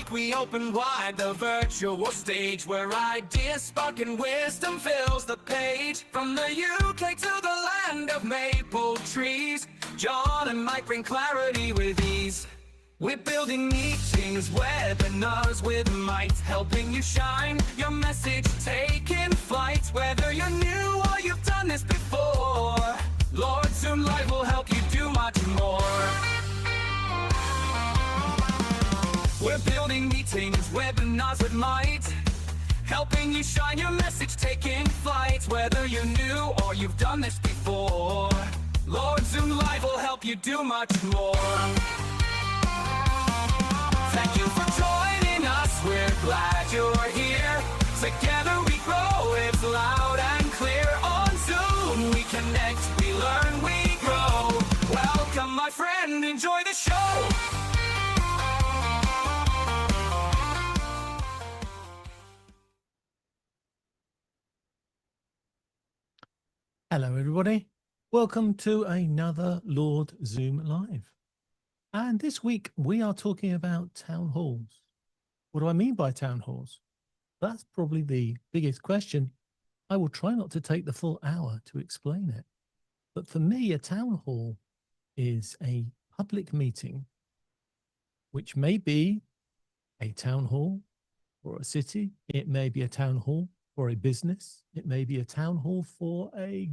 week we open wide the virtual stage where ideas spark and wisdom fills the page. From the UK to the land of maple trees, John and Mike bring clarity with ease. We're building meetings, webinars with might, helping you shine, your message taking flight. Whether you're new or you've done this before, Lord Zoom Live will help you do much more. We're building meetings, webinars with might, helping you shine, your message taking flight. Whether you're new or you've done this before, Lord Zoom Live will help you do much more. Thank you for joining us, we're glad you're here. Together we grow, it's loud and clear. On Zoom we connect, we learn, we grow. Welcome my friend, enjoy the show. Hello everybody, welcome to another Lord Zoom Live. And this week we are talking about town halls. What do I mean by town halls? That's probably the biggest question. I will try not to take the full hour to explain it. But for me, a town hall is a public meeting, which may be a town hall for a city. It may be a town hall for a business. It may be a town hall for a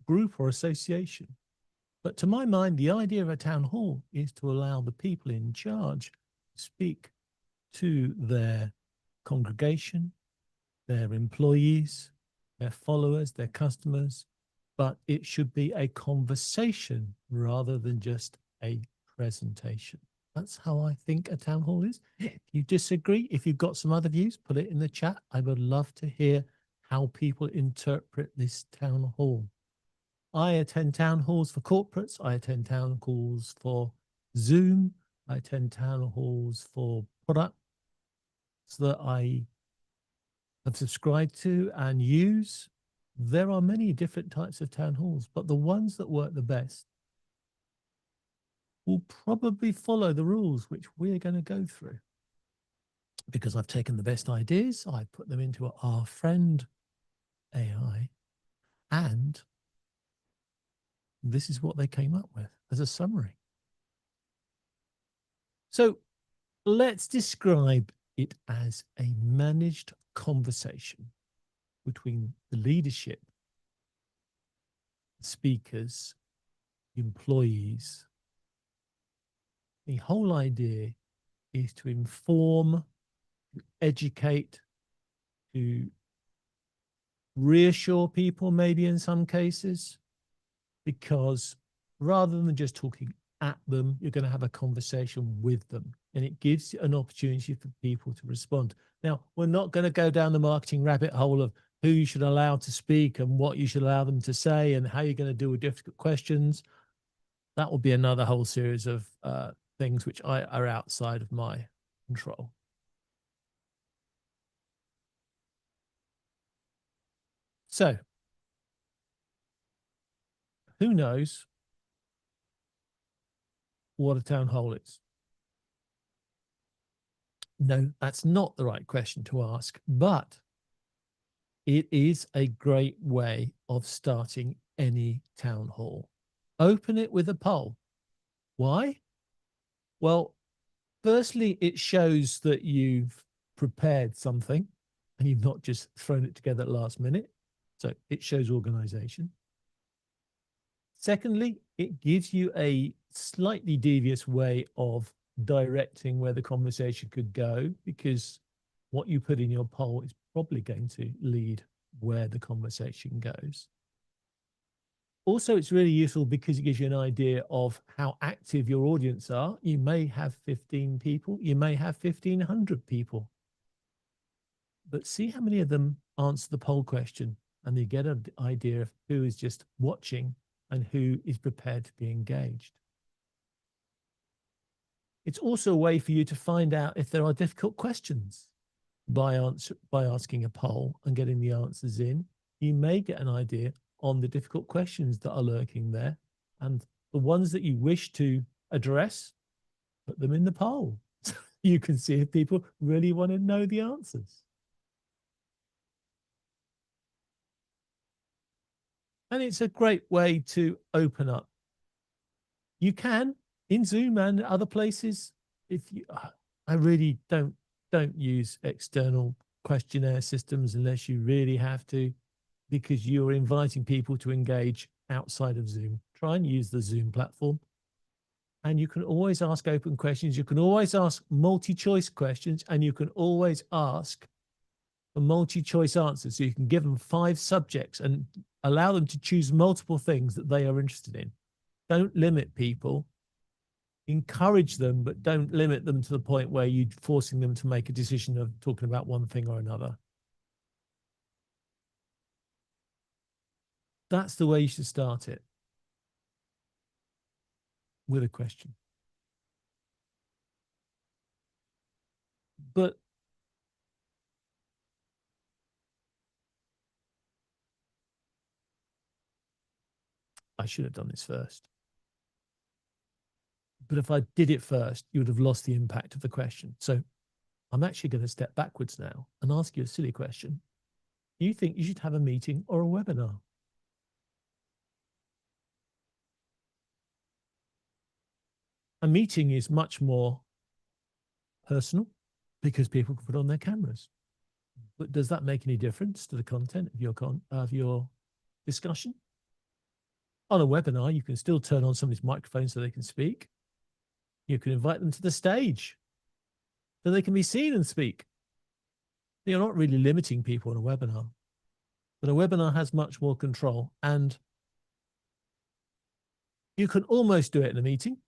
group or association. But to my mind, the idea of a town hall is to allow the people in charge to speak to their congregation, their employees, their followers, their customers, but it should be a conversation rather than just a presentation. That's how I think a town hall is. If you disagree, if you've got some other views, put it in the chat. I would love to hear how people interpret this town hall. I attend town halls for corporates. I attend town halls for Zoom. I attend town halls for products that I have subscribed to and use. There are many different types of town halls, but the ones that work the best will probably follow the rules which we're going to go through. Because I've taken the best ideas, I put them into our friend AI, and this is what they came up with as a summary. So let's describe it as a managed conversation between the leadership, speakers, employees. The whole idea is to inform, to educate, to reassure people maybe in some cases, because rather than just talking at them, you're going to have a conversation with them, and it gives you an opportunity for people to respond. Now, we're not going to go down the marketing rabbit hole of who you should allow to speak and what you should allow them to say and how you're going to deal with difficult questions. That will be another whole series of things which are outside of my control. So, who knows what a town hall is? No, that's not the right question to ask, but it is a great way of starting any town hall. Open it with a poll. Why? Well, firstly, it shows that you've prepared something and you've not just thrown it together at the last minute. So it shows organization. Secondly, it gives you a slightly devious way of directing where the conversation could go, because what you put in your poll is probably going to lead where the conversation goes. Also, it's really useful because it gives you an idea of how active your audience are. You may have 15 people, you may have 1,500 people, but see how many of them answer the poll question, and you get an idea of who is just watching and who is prepared to be engaged. It's also a way for you to find out if there are difficult questions by asking a poll and getting the answers in. You may get an idea on the difficult questions that are lurking there, and the ones that you wish to address, put them in the poll. You can see if people really want to know the answers. And it's a great way to open up. You can in Zoom and other places. If you, I really don't use external questionnaire systems unless you really have to, because you're inviting people to engage outside of Zoom. Try and use the Zoom platform. And you can always ask open questions. You can always ask multi-choice questions, and you can always ask for multi-choice answers. So you can give them 5 subjects and allow them to choose multiple things that they are interested in. Don't limit people. Encourage them, but don't limit them to the point where you're forcing them to make a decision of talking about one thing or another. That's the way you should start it, with a question. But I should have done this first. But if I did it first, you would have lost the impact of the question. So I'm actually going to step backwards now and ask you a silly question. Do you think you should have a meeting or a webinar? A meeting is much more personal because people can put on their cameras. But does that make any difference to the content of your discussion? On a webinar, you can still turn on somebody's microphone so they can speak. You can invite them to the stage so they can be seen and speak. You're not really limiting people on a webinar, but a webinar has much more control, and you can almost do it in a meeting,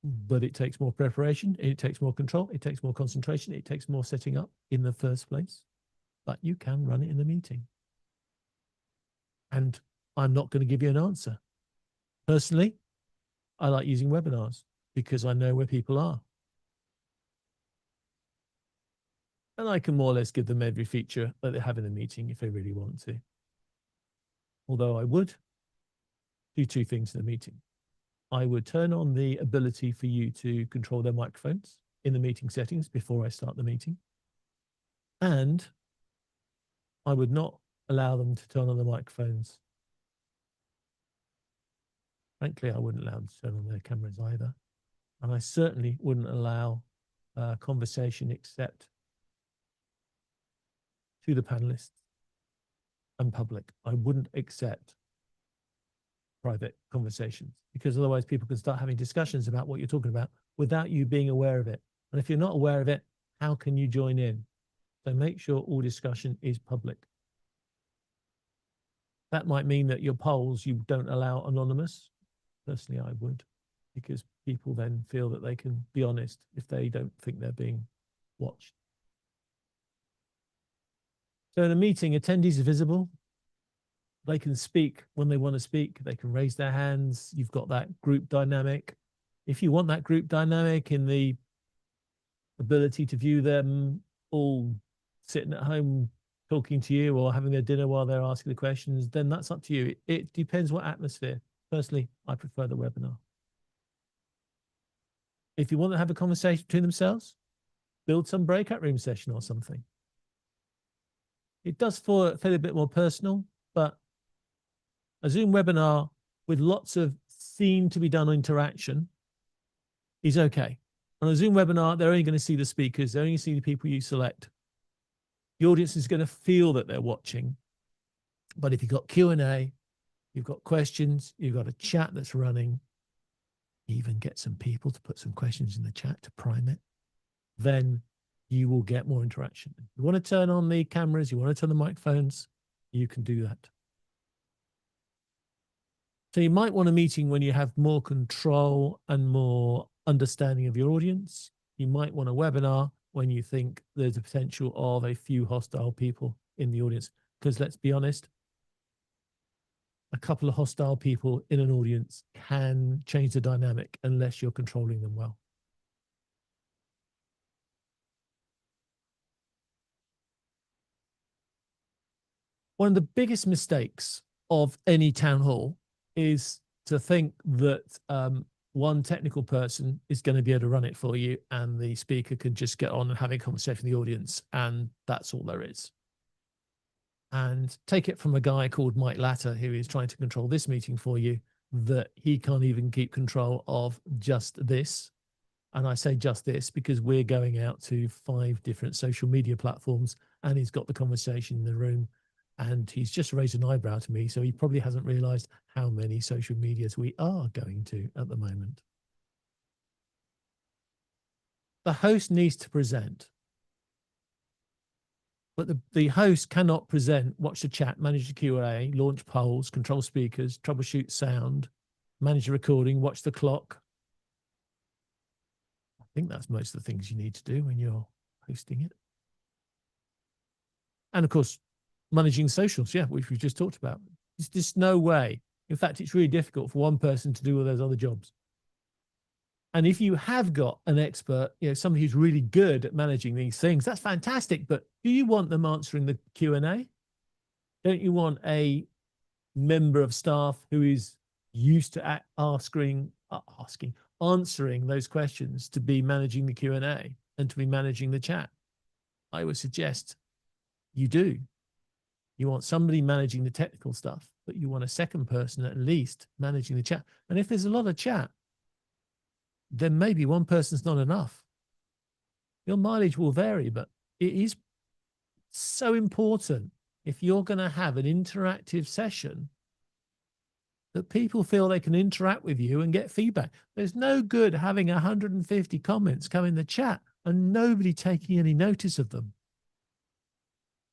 but it takes more preparation, it takes more control, it takes more concentration, it takes more setting up in the first place, but you can run it in a meeting. And I'm not going to give you an answer. Personally, I like using webinars because I know where people are. And I can more or less give them every feature that they have in a meeting if they really want to. Although I would do 2 things in a meeting. I would turn on the ability for you to control their microphones in the meeting settings before I start the meeting. And I would not allow them to turn on the microphones. Frankly, I wouldn't allow them to turn on their cameras either. And I certainly wouldn't allow conversation except to the panelists and public. I wouldn't accept private conversations because otherwise people can start having discussions about what you're talking about without you being aware of it. And if you're not aware of it, how can you join in? So make sure all discussion is public. That might mean that your polls, you don't allow anonymous. Personally, I would, because people then feel that they can be honest if they don't think they're being watched. So in a meeting, attendees are visible. They can speak when they want to speak. They can raise their hands. You've got that group dynamic. If you want that group dynamic in the ability to view them all sitting at home talking to you or having their dinner while they're asking the questions, then that's up to you. It depends what atmosphere. Personally, I prefer the webinar. If you want to have a conversation between themselves, build some breakout room session or something. It does feel a bit more personal, but a Zoom webinar with lots of seen to be done interaction is okay. On a Zoom webinar, they're only going to see the speakers. They're only going to see the people you select. The audience is going to feel that they're watching. But if you've got Q&A, you've got questions, you've got a chat that's running, even get some people to put some questions in the chat to prime it, then you will get more interaction. If you want to turn on the cameras, you want to turn the microphones, you can do that. So you might want a meeting when you have more control and more understanding of your audience. You might want a webinar when you think there's a potential of a few hostile people in the audience. Because let's be honest, a couple of hostile people in an audience can change the dynamic unless you're controlling them well. One of the biggest mistakes of any town hall is to think that one technical person is going to be able to run it for you, and the speaker can just get on and have a conversation with the audience, and that's all there is. And take it from a guy called Mike Latter, who is trying to control this meeting for you, that he can't even keep control of just this. And I say just this because we're going out to 5 different social media platforms, and he's got the conversation in the room, and he's just raised an eyebrow to me. So he probably hasn't realized how many social medias we are going to at the moment. The host needs to present, but the host cannot present, watch the chat, manage the Q&A, launch polls, control speakers, troubleshoot sound, manage the recording, watch the clock. I think that's most of the things you need to do when you're hosting it. And of course, managing socials, yeah, which we just talked about. There's just no way. In fact, it's really difficult for one person to do all those other jobs. And if you have got an expert, somebody who's really good at managing these things, that's fantastic. But do you want them answering the Q&A? Don't you want a member of staff who is used to answering those questions to be managing the Q&A and to be managing the chat? I would suggest you do. You want somebody managing the technical stuff, but you want a second person at least managing the chat. And if there's a lot of chat, then maybe one person's not enough. Your mileage will vary, but it is so important if you're going to have an interactive session that people feel they can interact with you and get feedback. There's no good having 150 comments come in the chat and nobody taking any notice of them.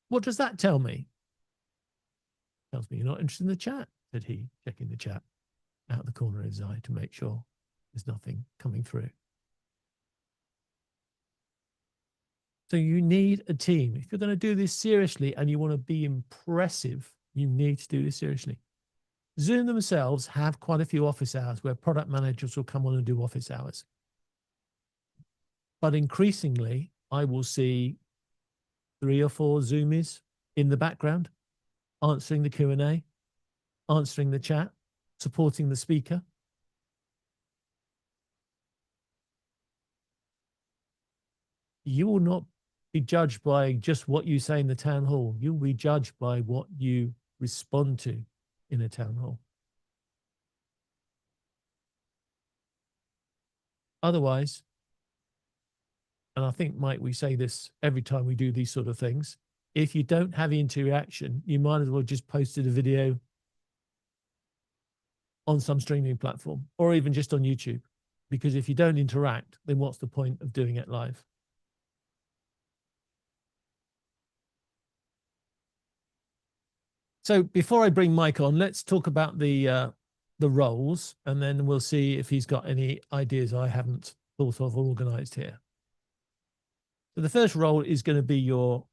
What does that tell me? It tells me you're not interested in the chat, said he, checking the chat out the corner of his eye to make sure there's nothing coming through. So you need a team. If you're going to do this seriously and you want to be impressive, you need to do this seriously. Zoom themselves have quite a few office hours where product managers will come on and do office hours. But increasingly, I will see 3 or 4 Zoomies in the background, answering the Q&A, answering the chat, supporting the speaker. You will not be judged by just what you say in the town hall. You'll be judged by what you respond to in a town hall. Otherwise, and I think, Mike, we say this every time we do these sort of things, if you don't have interaction, you might as well just posted a video on some streaming platform or even just on YouTube. Because if you don't interact, then what's the point of doing it live? So before I bring Mike on, let's talk about the roles, and then we'll see if he's got any ideas I haven't thought of or organized here. So the first role is going to be your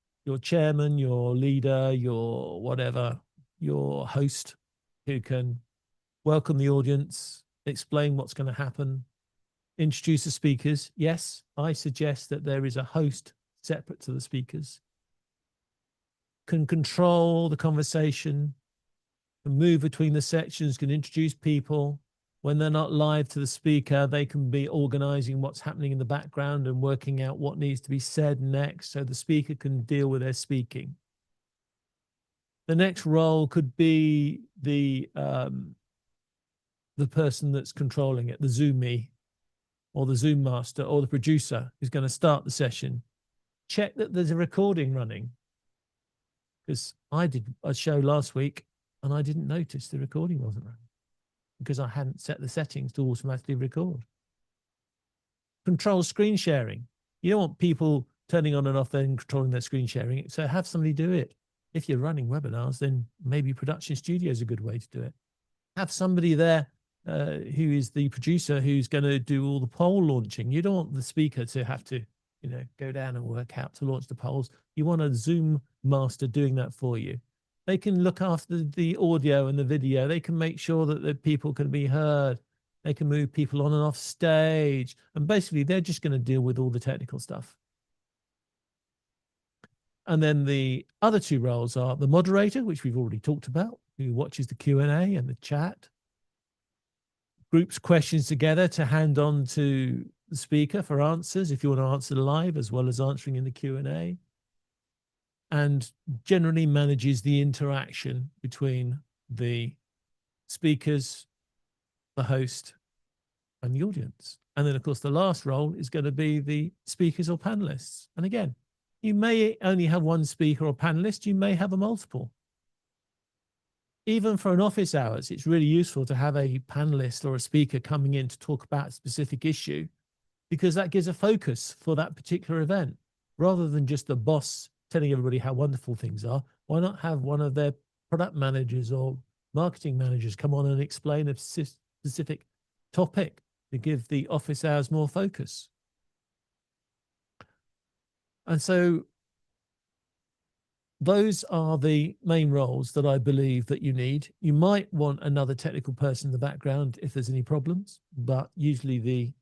chairman, your leader, your whatever, your host, who can welcome the audience, explain what's going to happen, introduce the speakers. Yes, I suggest that there is a host separate to the speakers. Can control the conversation, can move between the sections, can introduce people. When they're not live to the speaker, they can be organizing what's happening in the background and working out what needs to be said next so the speaker can deal with their speaking. The next role could be the person that's controlling it, the Zoomie or the Zoom master or the producer who's going to start the session. Check that there's a recording running. Because I did a show last week and I didn't notice the recording wasn't running because I hadn't set the settings to automatically record. Control screen sharing. You don't want people turning on and off then controlling their screen sharing. So have somebody do it. If you're running webinars, then maybe Production Studio is a good way to do it. Have somebody there who is the producer who's going to do all the poll launching. You don't want the speaker to have to go down and work out to launch the polls. You want a Zoom master doing that for you. They can look after the audio and the video. They can make sure that the people can be heard. They can move people on and off stage. And basically, they're just going to deal with all the technical stuff. And then the other 2 roles are the moderator, which we've already talked about, who watches the Q&A and the chat. groups questions together to hand on to the speaker for answers if you want to answer live as well as answering in the Q&A, and generally manages the interaction between the speakers, the host, and the audience. And then, of course, the last role is going to be the speakers or panelists. And again, you may only have one speaker or panelist, you may have a multiple. Even for an office hours, it's really useful to have a panelist or a speaker coming in to talk about a specific issue, because that gives a focus for that particular event. Rather than just the boss telling everybody how wonderful things are, why not have one of their product managers or marketing managers come on and explain a specific topic to give the office hours more focus? And so those are the main roles that I believe that you need. You might want another technical person in the background if there's any problems, but usually the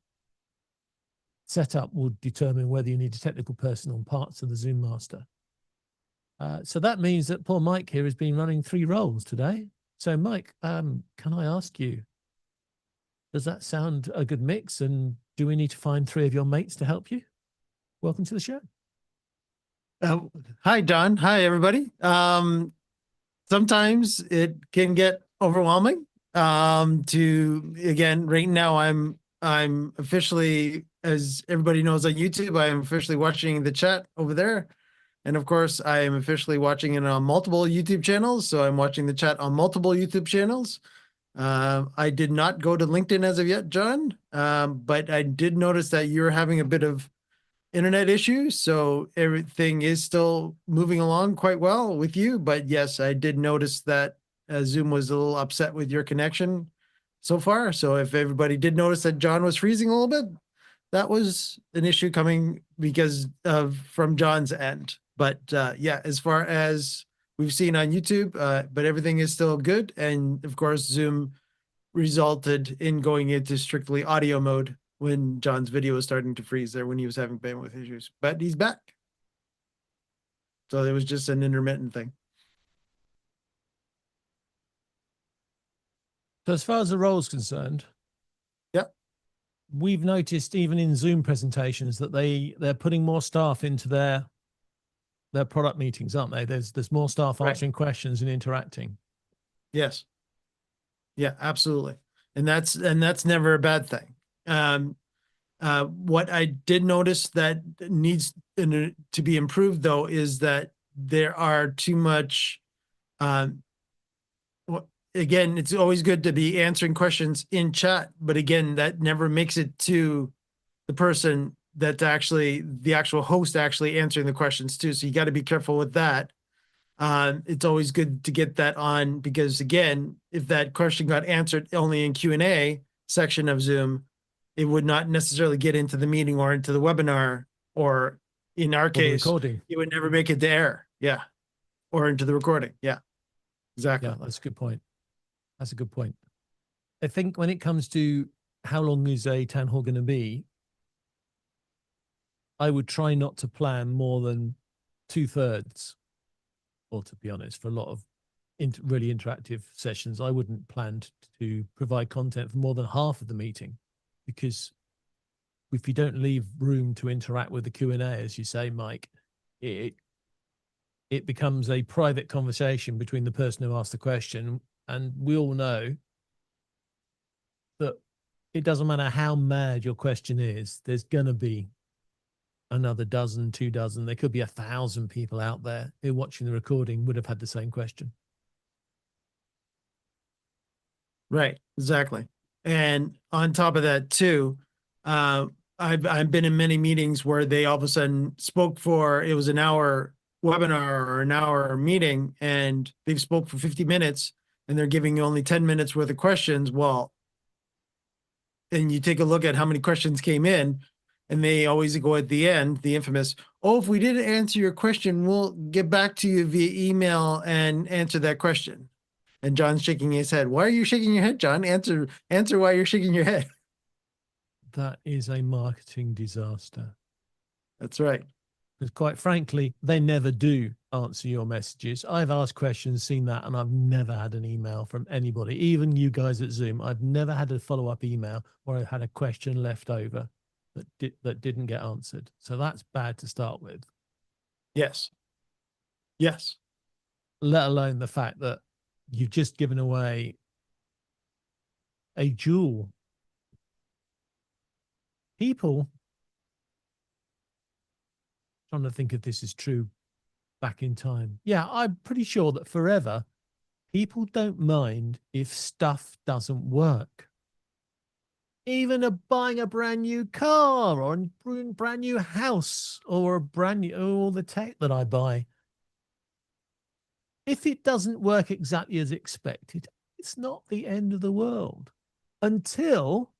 setup will determine whether you need a technical person on parts of the Zoom Master. So that means that poor Mike here has been running 3 roles today. So Mike, can I ask you, does that sound a good mix? And do we need to find 3 of your mates to help you? Welcome to the show. Hi, John. Hi, everybody. Sometimes it can get overwhelming. Again, right now I'm officially, as everybody knows on YouTube, I am officially watching the chat over there. And of course, I am officially watching it on multiple YouTube channels. So I'm watching the chat on multiple YouTube channels. I did not go to LinkedIn as of yet, John, but I did notice that you're having a bit of internet issues, so everything is still moving along quite well with you. But yes, I did notice that Zoom was a little upset with your connection so far. So if everybody did notice that John was freezing a little bit, that was an issue coming because of from John's end. But yeah, as far as we've seen on YouTube, but everything is still good. And of course, Zoom resulted in going into strictly audio mode when John's video was starting to freeze there when he was having bandwidth issues, but he's back. So it was just an intermittent thing. So as far as the role is concerned, yep, we've noticed even in Zoom presentations that they're putting more staff into their product meetings, aren't they? There's more staff answering questions and interacting. Yes. Yeah, absolutely. And that's never a bad thing. What I did notice that needs to be improved, though, is that there are too much. Again, it's always good to be answering questions in chat, but again, that never makes it to the person that's actually the actual host actually answering the questions too. So you got to be careful with that. It's always good to get that on, because again, if that question got answered only in Q&A section of Zoom, it would not necessarily get into the meeting or into the webinar, or in our case, recording. it would never make it to air. Yeah. Or into the recording. Yeah, exactly. Yeah, that's a good point. That's a good point. I think when it comes to how long is a town hall going to be, I would try not to plan more than 2/3, or to be honest, for a lot of really interactive sessions, I wouldn't plan to provide content for more than half of the meeting, because if you don't leave room to interact with the Q&A, as you say, Mike, it becomes a private conversation between the person who asked the question. And we all know that it doesn't matter how mad your question is, there's going to be another dozen, 2 dozen, there could be 1,000 people out there who watching the recording would have had the same question. Right, exactly. And on top of that too, I've been in many meetings where they all of a sudden spoke for, it was an hour webinar or an hour meeting, and they've spoke for 50 minutes and they're giving you only 10 minutes worth of questions. Well, and you take a look at how many questions came in, and they always go at the end, the infamous, oh, if we didn't answer your question, we'll get back to you via email and answer that question. And John's shaking his head. Why are you shaking your head, John? Answer why you're shaking your head. That is a marketing disaster. That's right. Because quite frankly, they never do answer your messages. I've asked questions, seen that, and I've never had an email from anybody, even you guys at Zoom. I've never had a follow-up email where I had a question left over that didn't get answered. So that's bad to start with, Yes. Yes. let alone the fact that you've just given away a jewel. People, trying to think if this is true back in time. Yeah, I'm pretty sure that forever, people don't mind if stuff doesn't work. Even buying a brand new car or a brand new house or a brand new, all the tech that I buy. If it doesn't work exactly as expected, it's not the end of the world until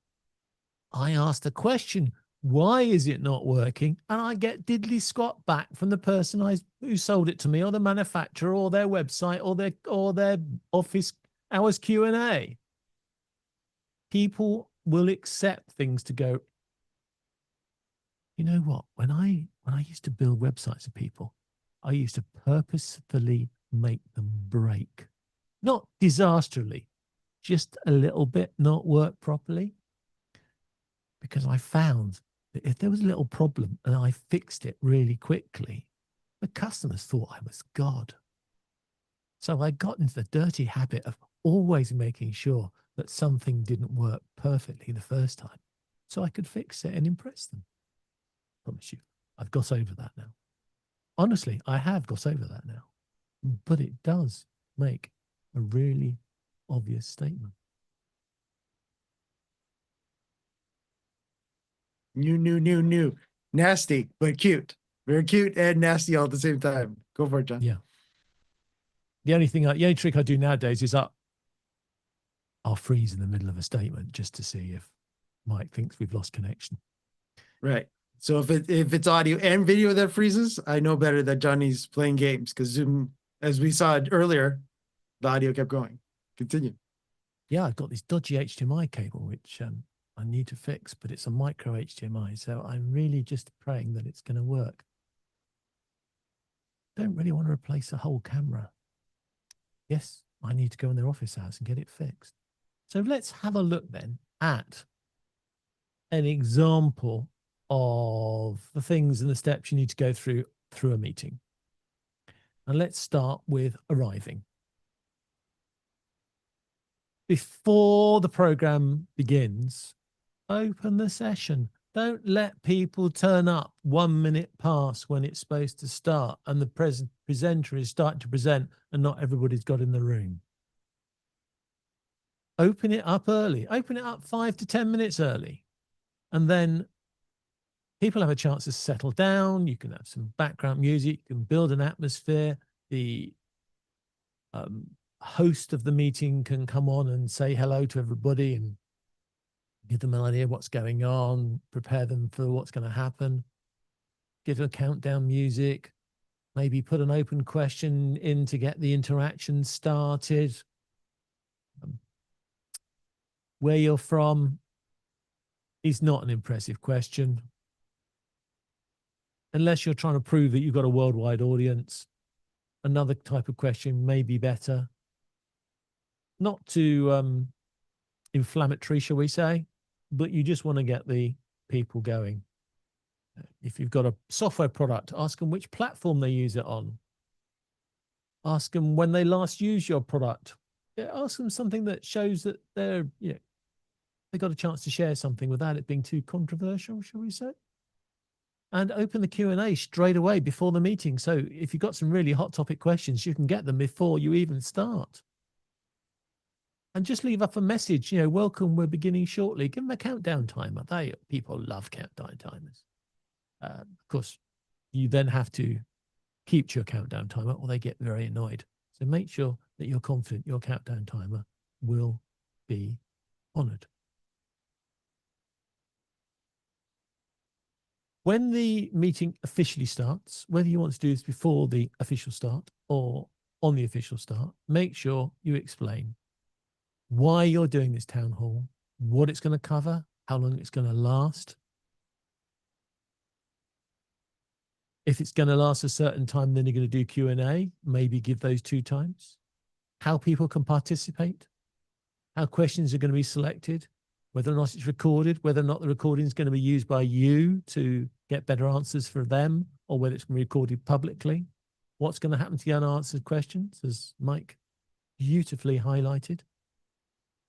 I ask the question, why is it not working? And I get diddly squat back from the person who sold it to me, or the manufacturer, or their website, or their office hours Q&A. People will accept things to go, you know what? When I used to build websites for people, I used to purposefully make them break, not disastrously, just a little bit not work properly. Because I found that if there was a little problem and I fixed it really quickly, the customers thought I was God. So I got into the dirty habit of always making sure that something didn't work perfectly the first time so I could fix it and impress them. I promise you, I've got over that now. Honestly, I have got over that now. But it does make a really obvious statement. New. Nasty, but cute. Very cute and nasty all at the same time. Go for it, John. Yeah. The only trick I do nowadays is I'll freeze in the middle of a statement just to see if Mike thinks we've lost connection. Right. So if it's audio and video that freezes, I know better that Johnny's playing games, because Zoom, as we saw earlier, the audio kept going. Continue. Yeah, I've got this dodgy HDMI cable, which I need to fix, but it's a micro HDMI. So I'm really just praying that it's going to work. Don't really want to replace the whole camera. Yes, I need to go in their office hours and get it fixed. So let's have a look then at an example of the things and the steps you need to go through a meeting. And let's start with arriving. Before the program begins, open the session. Don't let people turn up 1 minute past when it's supposed to start and the presenter is starting to present and not everybody's got in the room. Open it up early. Open it up 5 to 10 minutes early. And then people have a chance to settle down. You can have some background music. You can build an atmosphere. The host of the meeting can come on and say hello to everybody and give them an idea of what's going on, prepare them for what's going to happen, give them countdown music, maybe put an open question in to get the interaction started. Where you're from is not an impressive question. Unless you're trying to prove that you've got a worldwide audience, another type of question may be better. Not too inflammatory, shall we say, but you just want to get the people going. If you've got a software product, ask them which platform they use it on. Ask them when they last used your product. Ask them something that shows that they got a chance to share something without it being too controversial, shall we say? And open the Q&A straight away before the meeting. So if you've got some really hot topic questions, you can get them before you even start. And just leave up a message, welcome, we're beginning shortly. Give them a countdown timer. People love countdown timers. Of course, you then have to keep to your countdown timer or they get very annoyed. So make sure that you're confident your countdown timer will be honored. When the meeting officially starts, whether you want to do this before the official start or on the official start, make sure you explain why you're doing this town hall, what it's going to cover, how long it's going to last. If it's going to last a certain time, then you're going to do Q&A, maybe give those 2 times. How people can participate, how questions are going to be selected, whether or not it's recorded, whether or not the recording is going to be used by you to get better answers for them, or whether it's going to be recorded publicly. What's going to happen to the unanswered questions, as Mike beautifully highlighted.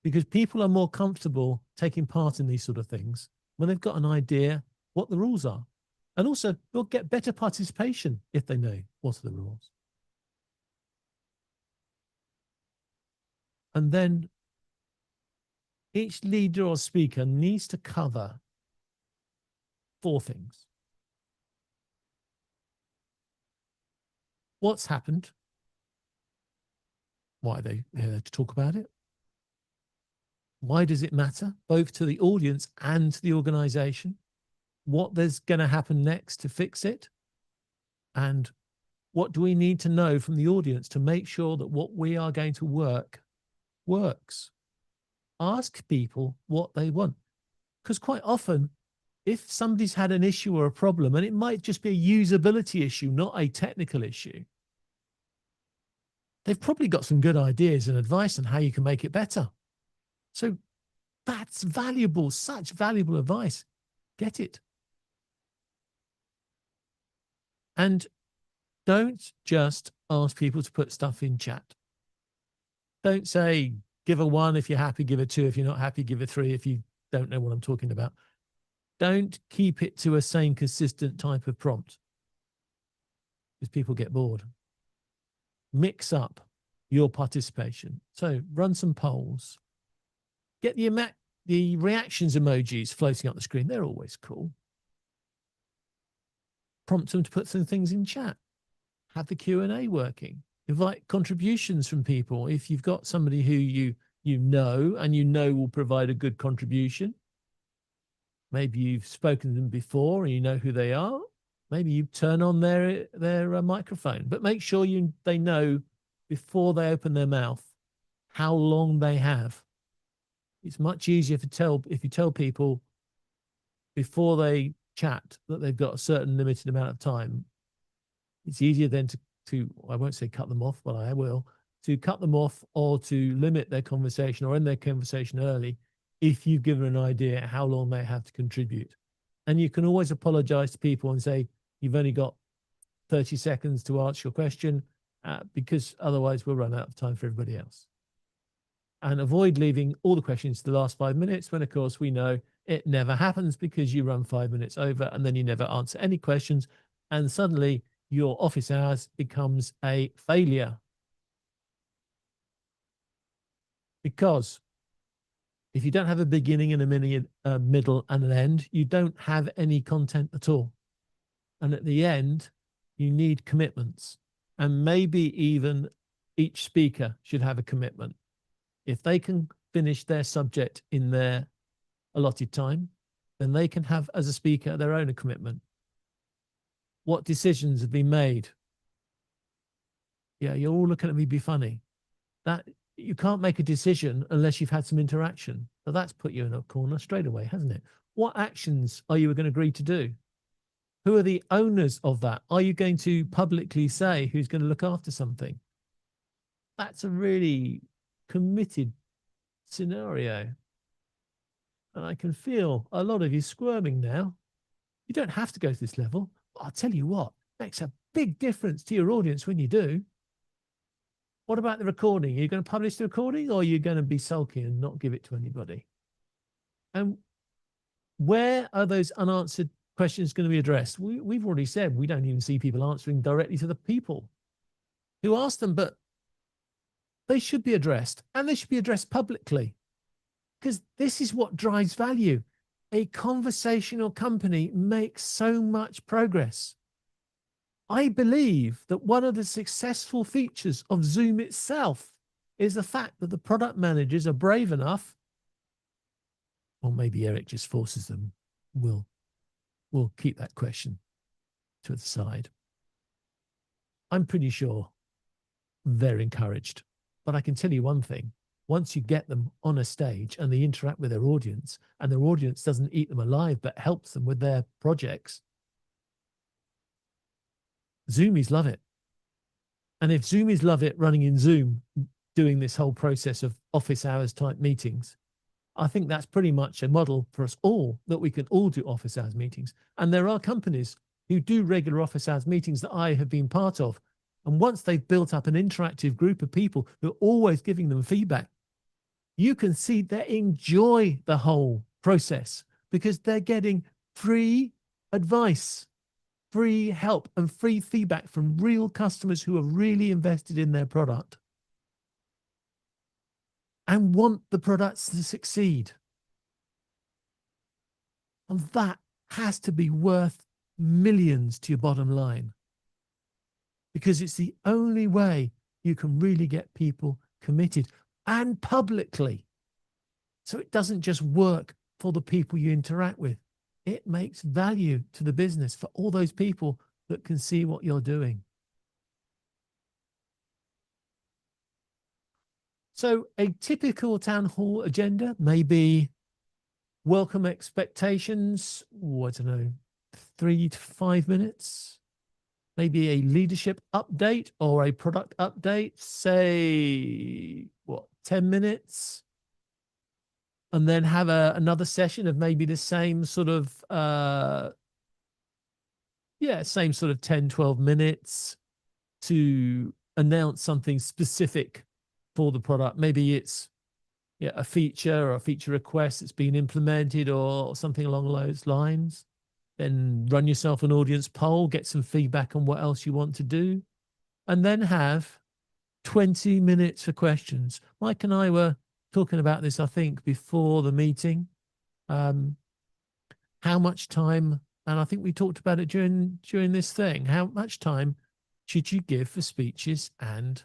Because people are more comfortable taking part in these sort of things when they've got an idea what the rules are. And also, they'll get better participation if they know what are the rules. And then each leader or speaker needs to cover 4 things. What's happened? Why are they here to talk about it? Why does it matter, both to the audience and to the organization? What there's going to happen next to fix it? And what do we need to know from the audience to make sure that what we are going to works? Ask people what they want. Because quite often, if somebody's had an issue or a problem, and it might just be a usability issue, not a technical issue, they've probably got some good ideas and advice on how you can make it better. So that's valuable, such valuable advice. Get it. And don't just ask people to put stuff in chat. Don't say, give a 1 if you're happy, give a 2 if you're not happy, give a 3 if you don't know what I'm talking about. Don't keep it to a same consistent type of prompt, because people get bored. Mix up your participation. So run some polls. Get the reactions emojis floating up the screen. They're always cool. Prompt them to put some things in chat. Have the Q&A working. Invite contributions from people. If you've got somebody who you know will provide a good contribution, maybe you've spoken to them before and you know who they are, maybe you turn on their microphone, but make sure they know before they open their mouth how long they have. It's much easier if you tell people before they chat that they've got a certain limited amount of time. It's easier then to I won't say cut them off, but I will, to cut them off or to limit their conversation or end their conversation early if you've given an idea how long they have to contribute. And you can always apologize to people and say, you've only got 30 seconds to answer your question, because otherwise we'll run out of time for everybody else. And avoid leaving all the questions to the last 5 minutes when, of course, we know it never happens, because you run 5 minutes over and then you never answer any questions. And suddenly your office hours becomes a failure. Because if you don't have a beginning and a middle and an end, you don't have any content at all. And at the end, you need commitments. And maybe even each speaker should have a commitment. If they can finish their subject in their allotted time, then they can have, as a speaker, their own commitment. What decisions have been made? Yeah, you're all looking at me be funny. That you can't make a decision unless you've had some interaction. So that's put you in a corner straight away, hasn't it? What actions are you going to agree to do? Who are the owners of that? Are you going to publicly say who's going to look after something? That's a really committed scenario. And I can feel a lot of you squirming now. You don't have to go to this level. But I'll tell you what, it makes a big difference to your audience when you do. What about the recording? Are you going to publish the recording, or are you going to be sulky and not give it to anybody? And where are those unanswered questions going to be addressed? We've already said we don't even see people answering directly to the people who asked them, but they should be addressed, and they should be addressed publicly, because this is what drives value. A conversational company makes so much progress. I believe that one of the successful features of Zoom itself is the fact that the product managers are brave enough, or maybe Eric just forces them. We'll keep that question to the side. I'm pretty sure they're encouraged. But I can tell you one thing, once you get them on a stage and they interact with their audience, and their audience doesn't eat them alive, but helps them with their projects, Zoomies love it. And if Zoomies love it running in Zoom, doing this whole process of office hours type meetings, I think that's pretty much a model for us all, that we can all do office hours meetings. And there are companies who do regular office hours meetings that I have been part of. And once they've built up an interactive group of people who are always giving them feedback, you can see they enjoy the whole process because they're getting free advice, free help, and free feedback from real customers who are really invested in their product and want the products to succeed. And that has to be worth millions to your bottom line, because it's the only way you can really get people committed, and publicly. So it doesn't just work for the people you interact with. It makes value to the business for all those people that can see what you're doing. So a typical town hall agenda may be welcome expectations, I don't know, 3 to 5 minutes. Maybe a leadership update or a product update, say, 10 minutes. And then have another session of maybe the same sort of, same sort of 10, 12 minutes to announce something specific for the product. Maybe it's a feature or a feature request that's been implemented or something along those lines. Then run yourself an audience poll, get some feedback on what else you want to do, and then have 20 minutes for questions. Mike and I were talking about this, I think, before the meeting. How much time, and I think we talked about it during this thing, how much time should you give for speeches and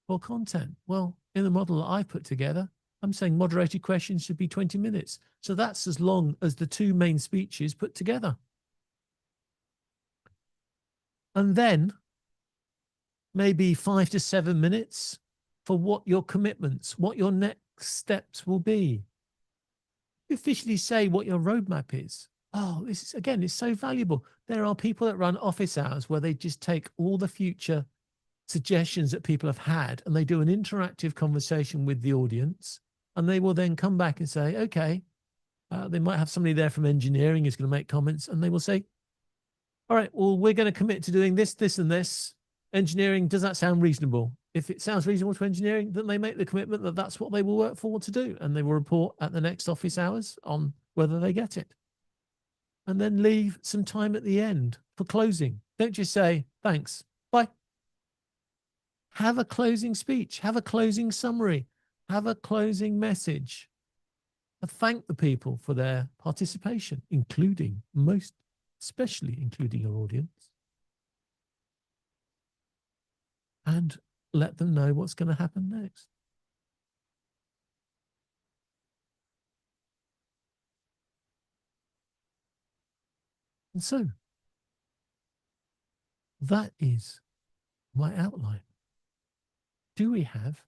for content? Well, in the model that I put together, I'm saying moderated questions should be 20 minutes. So that's as long as the 2 main speeches put together. And then maybe 5 to 7 minutes for what your commitments, what your next steps will be. You officially say what your roadmap is. Oh, this is, again, it's so valuable. There are people that run office hours where they just take all the future suggestions that people have had and they do an interactive conversation with the audience, and they will then come back and say, okay, they might have somebody there from engineering who's going to make comments, and they will say, all right, well, we're going to commit to doing this, this, and this. Engineering, does that sound reasonable? If it sounds reasonable to engineering, then they make the commitment that that's what they will work forward to do. And they will report at the next office hours on whether they get it. And then leave some time at the end for closing. Don't just say, thanks, bye. Have a closing speech, have a closing summary, have a closing message. And thank the people for their participation, especially including your audience. And let them know what's going to happen next. And so that is my outline. Do we have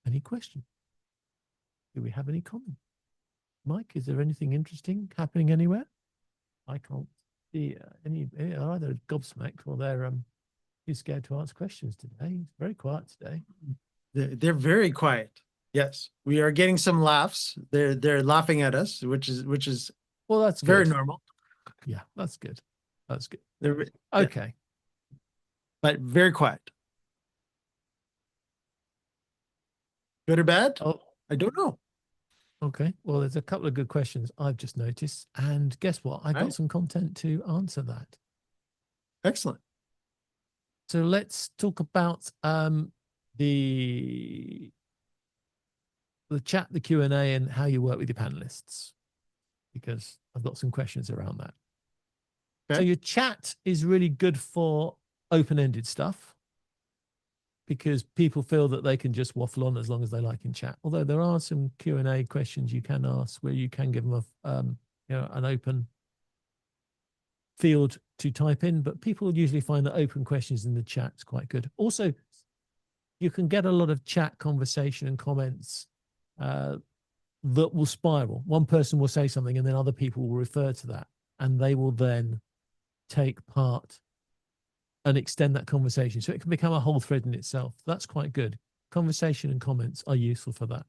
any questions? Do we have any comments? Mike, is there anything interesting happening anywhere? I can't see any, either gobsmacked or they're too scared to ask questions today. It's very quiet today. They're very quiet. Yes, we are getting some laughs. They're laughing at us, which is well, that's very good. normal. Yeah, that's good. That's good. They're, Okay. Yeah, but very quiet. Good or bad? Oh, I don't know. okay. Well, there's a couple of good questions I've just noticed, and guess what? I got Right. some content to answer that. Excellent. So let's talk about the chat, the Q&A, and how you work with your panelists, because I've got some questions around that. Okay. So your chat is really good for open-ended stuff, because people feel that they can just waffle on as long as they like in chat. Although there are some Q&A questions you can ask where you can give them an open field to type in, but people usually find that open questions in the chat is quite good. Also, you can get a lot of chat conversation and comments that will spiral. One person will say something and then other people will refer to that, and they will then take part and extend that conversation. So it can become a whole thread in itself. That's quite good. Conversation and comments are useful for that.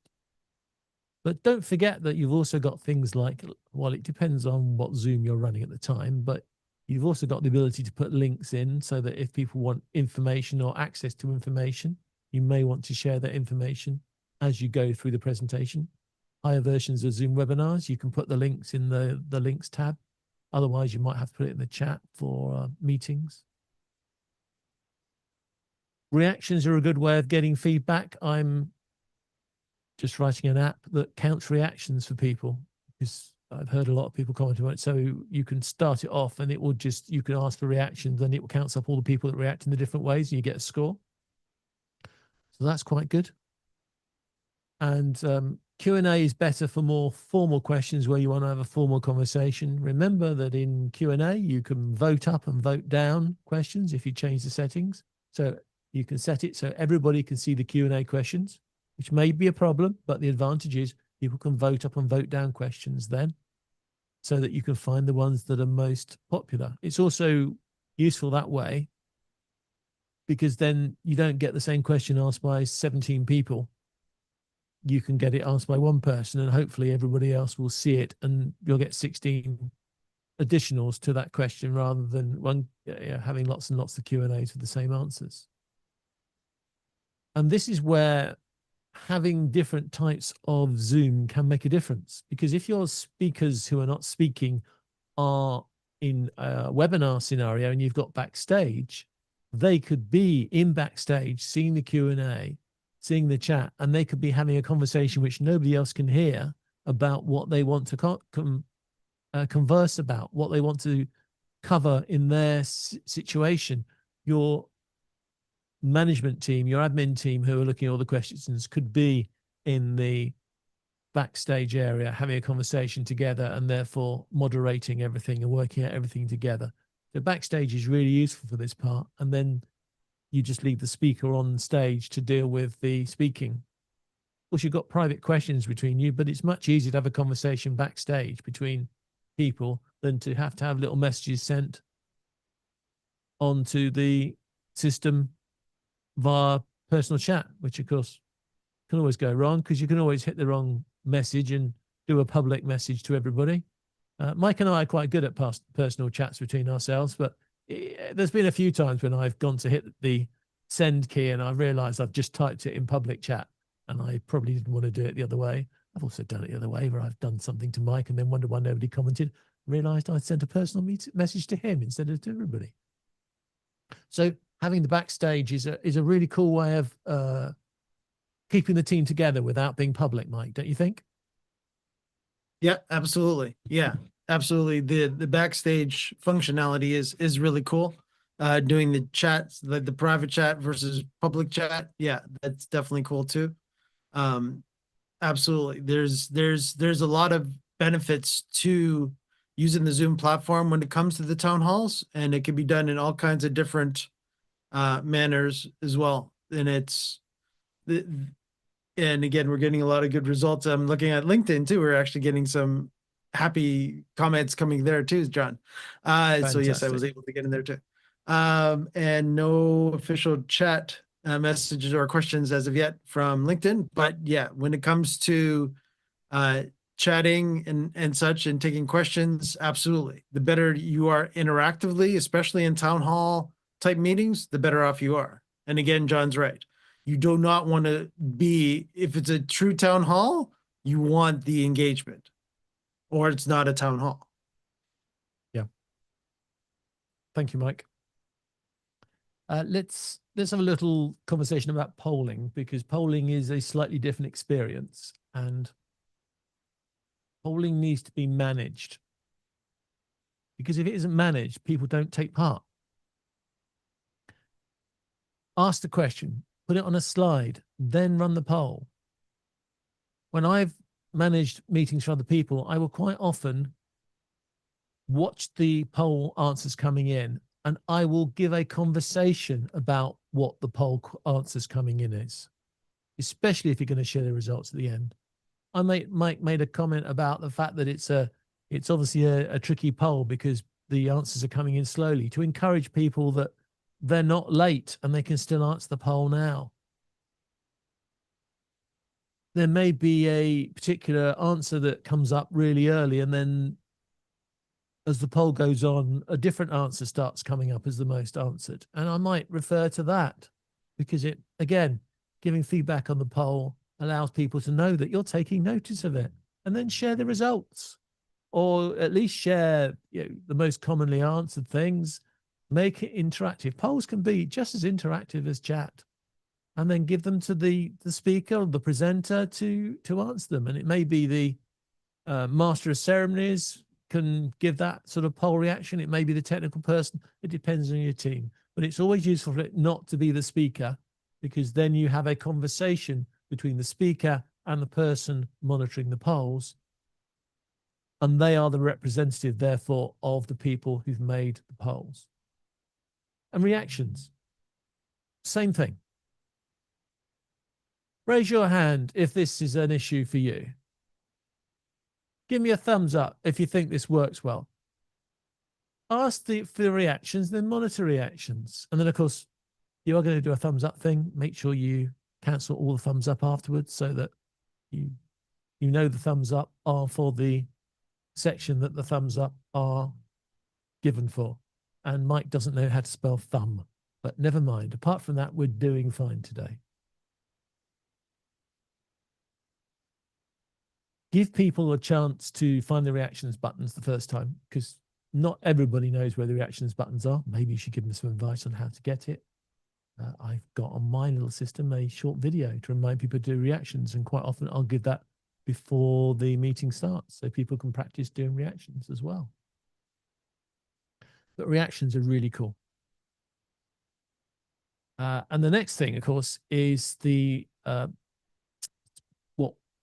But don't forget that you've also got things like, well, it depends on what Zoom you're running at the time, but you've also got the ability to put links in so that if people want information or access to information, you may want to share that information as you go through the presentation. Higher versions of Zoom webinars, you can put the links in the links tab. Otherwise, you might have to put it in the chat for meetings. Reactions are a good way of getting feedback. I'm just writing an app that counts reactions for people, because I've heard a lot of people commenting on it. So you can start it off and it will just, you can ask for reactions and it will count up all the people that react in the different ways and you get a score. So that's quite good. And Q&A is better for more formal questions where you want to have a formal conversation. Remember that in Q&A, you can vote up and vote down questions if you change the settings. So you can set it so everybody can see the Q&A questions, which may be a problem, but the advantage is people can vote up and vote down questions then so that you can find the ones that are most popular. It's also useful that way because then you don't get the same question asked by 17 people. You can get it asked by one person and hopefully everybody else will see it and you'll get 16 additionals to that question rather than one having lots and lots of Q&As with the same answers. And this is where having different types of Zoom can make a difference, because if your speakers who are not speaking are in a webinar scenario and you've got backstage, they could be in backstage seeing the Q&A, seeing the chat, and they could be having a conversation which nobody else can hear about what they want to converse about, what they want to cover in their situation. Your management team, your admin team who are looking at all the questions could be in the backstage area having a conversation together and therefore moderating everything and working out everything together. The backstage is really useful for this part, and then you just leave the speaker on stage to deal with the speaking. Of course, you've got private questions between you, but it's much easier to have a conversation backstage between people than to have little messages sent onto the system via personal chat, which of course can always go wrong because you can always hit the wrong message and do a public message to everybody. Mike and I are quite good at personal chats between ourselves, but there's been a few times when I've gone to hit the send key and I realized I've just typed it in public chat and I probably didn't want to do it the other way. I've also done it the other way where I've done something to Mike and then wondered why nobody commented, realized I'd sent a personal message to him instead of to everybody. So having the backstage is a really cool way of keeping the team together without being public, Mike, don't you think? Yeah, absolutely. Yeah, absolutely. The backstage functionality is really cool. Doing the chats, the private chat versus public chat. Yeah, that's definitely cool too. Absolutely. There's a lot of benefits to using the Zoom platform when it comes to the town halls, and it can be done in all kinds of different manners as well. And and again, we're getting a lot of good results. I'm looking at LinkedIn too. We're actually getting some happy comments coming there too, John. So yes, I was able to get in there too. And no official chat messages or questions as of yet from LinkedIn. But yeah, when it comes to chatting and such and taking questions, absolutely. The better you are interactively, especially in town hall type meetings, the better off you are. And again, John's right. You do not want to be, if it's a true town hall, you want the engagement, or it's not a town hall. Yeah. Thank you, Mike. Let's have a little conversation about polling, because polling is a slightly different experience and polling needs to be managed, because if it isn't managed, people don't take part. Ask the question, put it on a slide, then run the poll. When I've managed meetings for other people, I will quite often watch the poll answers coming in, and I will give a conversation about what the poll answers coming in is, especially if you're going to share the results at the end. Mike made a comment about the fact that it's obviously a tricky poll because the answers are coming in slowly, to encourage people that they're not late and they can still answer the poll now. There may be a particular answer that comes up really early, and then as the poll goes on, a different answer starts coming up as the most answered. And I might refer to that because it, again, giving feedback on the poll allows people to know that you're taking notice of it, and then share the results, or at least share the most commonly answered things. Make it interactive. Polls can be just as interactive as chat, and then give them to the speaker or the presenter to answer them. And it may be the master of ceremonies can give that sort of poll reaction. It may be the technical person. It depends on your team. But it's always useful for it not to be the speaker, because then you have a conversation between the speaker and the person monitoring the polls. And they are the representative, therefore, of the people who've made the polls. And reactions, same thing. Raise your hand if this is an issue for you. Give me a thumbs up if you think this works well. Ask for the reactions, then monitor reactions. And then, of course, you are going to do a thumbs up thing. Make sure you cancel all the thumbs up afterwards so that you know the thumbs up are for the section that the thumbs up are given for. And Mike doesn't know how to spell thumb, but never mind. Apart from that, we're doing fine today. Give people a chance to find the reactions buttons the first time, because not everybody knows where the reactions buttons are. Maybe you should give them some advice on how to get it. I've got on my little system a short video to remind people to do reactions, and quite often I'll give that before the meeting starts so people can practice doing reactions as well. But reactions are really cool. And the next thing, of course, is the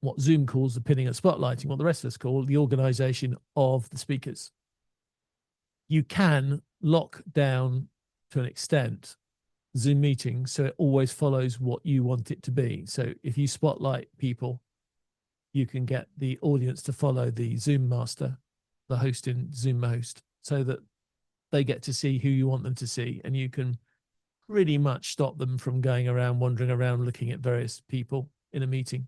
what Zoom calls the pinning and spotlighting, what the rest of us call the organization of the speakers. You can lock down, to an extent, Zoom meetings so it always follows what you want it to be. So if you spotlight people, you can get the audience to follow the Zoom master, the host in Zoom host, so that they get to see who you want them to see, and you can pretty much stop them from going around, wandering around, looking at various people in a meeting.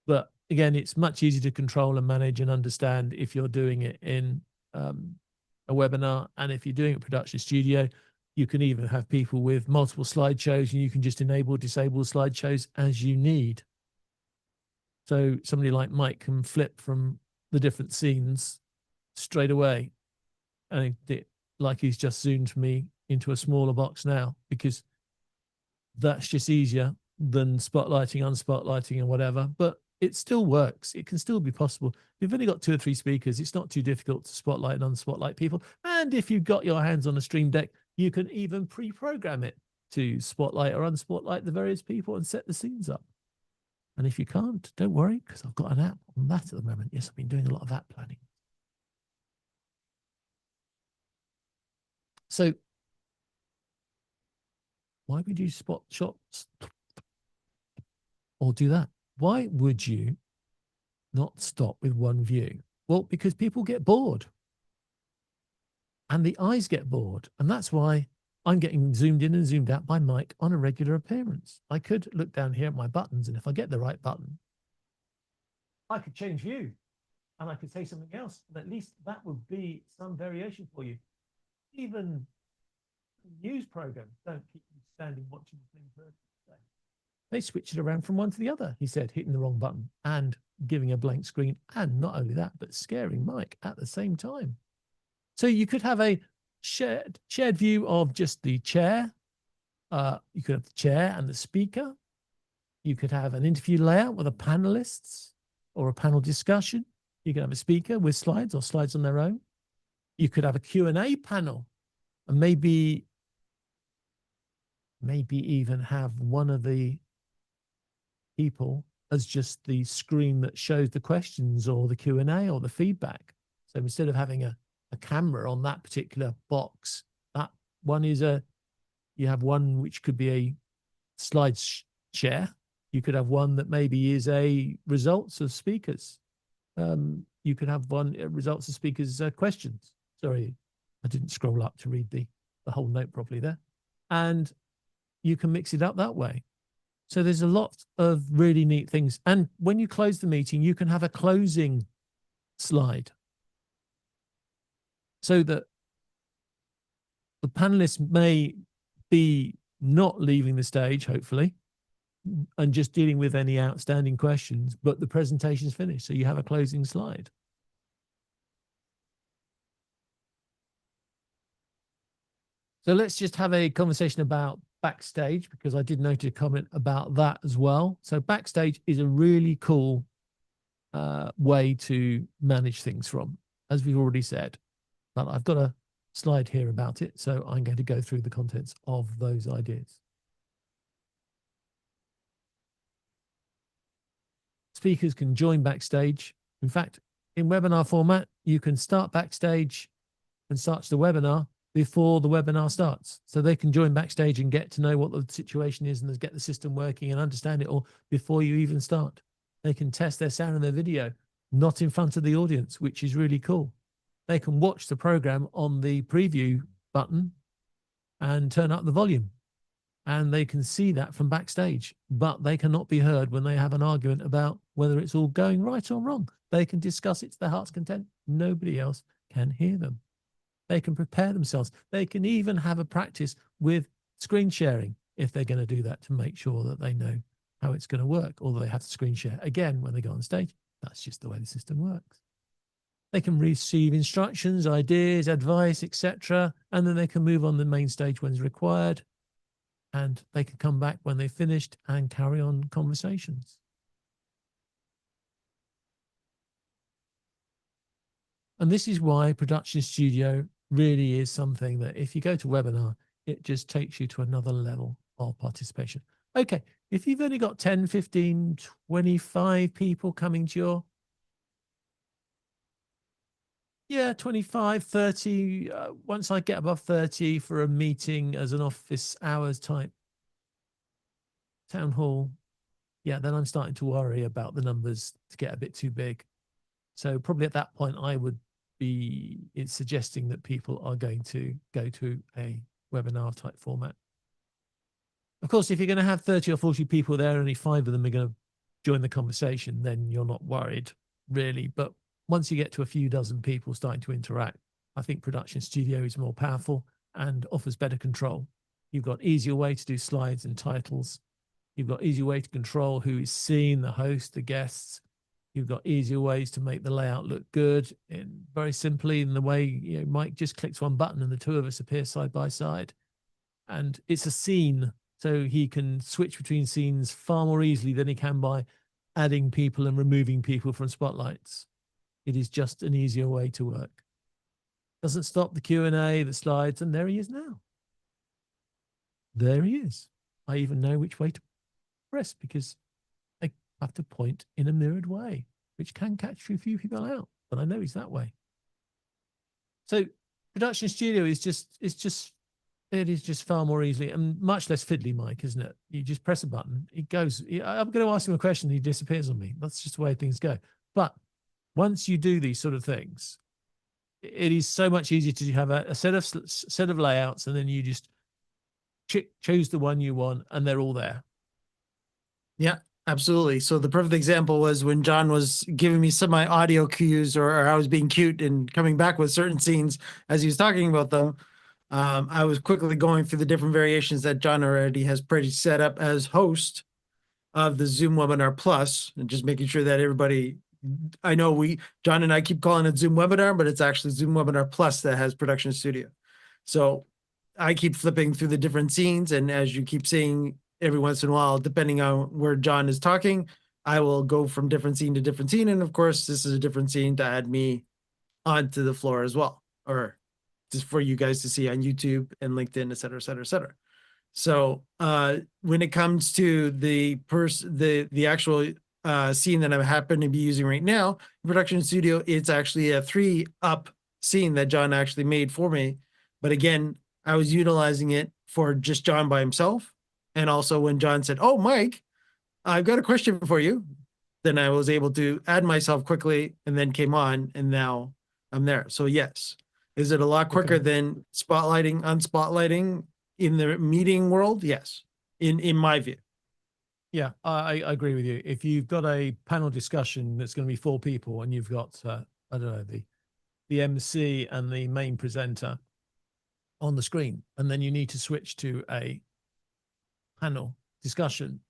But again, it's much easier to control and manage and understand if you're doing it in a webinar. And if you're doing it in Production Studio, you can even have people with multiple slideshows, and you can just enable, disable slideshows as you need. So somebody like Mike can flip from the different scenes straight away. And like he's just zoomed me into a smaller box now, because that's just easier than spotlighting, unspotlighting, and whatever. But it still works. It can still be possible. If you've only got 2 or 3 speakers, it's not too difficult to spotlight and unspotlight people. And if you've got your hands on a Stream Deck, you can even pre-program it to spotlight or unspotlight the various people and set the scenes up. And if you can't, don't worry, because I've got an app on that at the moment. Yes, I've been doing a lot of app planning. So why would you spot shots or do that? Why would you not stop with one view? Well, because people get bored and the eyes get bored. And that's why I'm getting zoomed in and zoomed out by Mike on a regular appearance. I could look down here at my buttons, and if I get the right button, I could change view and I could say something else. And at least that would be some variation for you. Even news programs don't keep you standing watching the same person. They switch it around from one to the other, he said, hitting the wrong button and giving a blank screen. And not only that, but scaring Mike at the same time. So you could have a shared view of just the chair. You could have the chair and the speaker. You could have an interview layout with the panelists or a panel discussion. You could have a speaker with slides or slides on their own. You could have a Q&A panel, and maybe even have one of the people as just the screen that shows the questions or the Q&A or the feedback. So instead of having a camera on that particular box, that one is you have one which could be a slide share. You could have one that maybe is a results of speakers. You could have one results of speakers questions. Sorry, I didn't scroll up to read the whole note properly there. and you can mix it up that way. So there's a lot of really neat things. And when you close the meeting, you can have a closing slide so that the panelists may be not leaving the stage, hopefully, and just dealing with any outstanding questions, but the presentation's finished. So you have a closing slide. So let's just have a conversation about Backstage, because I did notice a comment about that as well. So Backstage is a really cool way to manage things from, as we've already said. But I've got a slide here about it, so I'm going to go through the contents of those ideas. Speakers can join Backstage. In fact, in webinar format, you can start Backstage and start the webinar before the webinar starts. So they can join Backstage and get to know what the situation is and get the system working and understand it all before you even start. They can test their sound and their video, not in front of the audience, which is really cool. They can watch the program on the preview button and turn up the volume. And they can see that from Backstage, but they cannot be heard when they have an argument about whether it's all going right or wrong. They can discuss it to their heart's content. Nobody else can hear them. They can prepare themselves. They can even have a practice with screen sharing if they're going to do that, to make sure that they know how it's going to work, although they have to screen share again when they go on stage. That's just the way the system works. They can receive instructions, ideas, advice, etc., and then they can move on the main stage when it's required, and they can come back when they've finished and carry on conversations. And this is why Production Studio really is something that if you go to webinar, it just takes you to another level of participation. Okay, if you've only got 10, 15, 25 people coming to your, 25, 30, once I get above 30 for a meeting as an office hours type town hall, then I'm starting to worry about the numbers to get a bit too big. So probably at that point, I would be suggesting that people are going to go to a webinar type format. Of course, if you're going to have 30 or 40 people there, only 5 of them are going to join the conversation, then you're not worried really. But once you get to a few dozen people starting to interact, I think Production Studio is more powerful and offers better control. You've got easier way to do slides and titles. You've got easier way to control who is seen, the host, the guests. You've got easier ways to make the layout look good, and very simply in the way, Mike just clicks one button and the two of us appear side by side. And it's a scene, so he can switch between scenes far more easily than he can by adding people and removing people from spotlights. It is just an easier way to work. Doesn't stop the Q&A, the slides, and there he is now. There he is. I even know which way to press because I have to point in a mirrored way, which can catch a few people out, but I know he's that way. So Production Studio is it is just far more easily and much less fiddly, Mike, isn't it? You just press a button, it goes. I'm going to ask him a question, he disappears on me. That's just the way things go. But once you do these sort of things, it is so much easier to have a set of layouts, and then you just choose the one you want, and they're all there. Yeah, absolutely. So the perfect example was when John was giving me some of my audio cues, or I was being cute and coming back with certain scenes as he was talking about them. I was quickly going through the different variations that John already has pretty set up as host of the Zoom Webinar Plus, and just making sure that everybody, I know John and I keep calling it Zoom Webinar, but it's actually Zoom Webinar Plus that has Production Studio. So I keep flipping through the different scenes, and as you keep seeing, every once in a while, depending on where John is talking, I will go from different scene to different scene. And of course, this is a different scene to add me onto the floor as well, or just for you guys to see on YouTube and LinkedIn, et cetera, et cetera, et cetera. So when it comes to the actual scene that I happen to be using right now, Production Studio, it's actually a 3-up scene that John actually made for me. But again, I was utilizing it for just John by himself. And also when John said, "Oh, Mike, I've got a question for you," then I was able to add myself quickly and then came on, and now I'm there. So yes. Is it a lot quicker than spotlighting, unspotlighting? in the meeting world, yes, in my view. Yeah, I agree with you. If you've got a panel discussion that's going to be 4 people and you've got, I don't know, the MC and the main presenter on the screen, and then you need to switch to a panel discussion.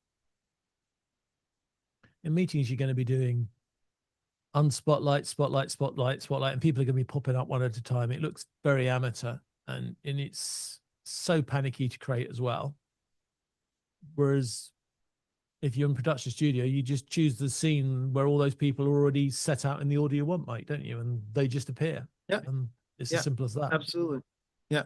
In meetings, you're going to be doing unspotlight, spotlight, spotlight, spotlight, and people are going to be popping up one at a time. It looks very amateur, and it's so panicky to create as well. Whereas if you're in production studio, you just choose the scene where all those people are already set out in the order you want, mate, don't you? And they just appear. Yeah. And it's Yeah, as simple as that. Absolutely. Yeah.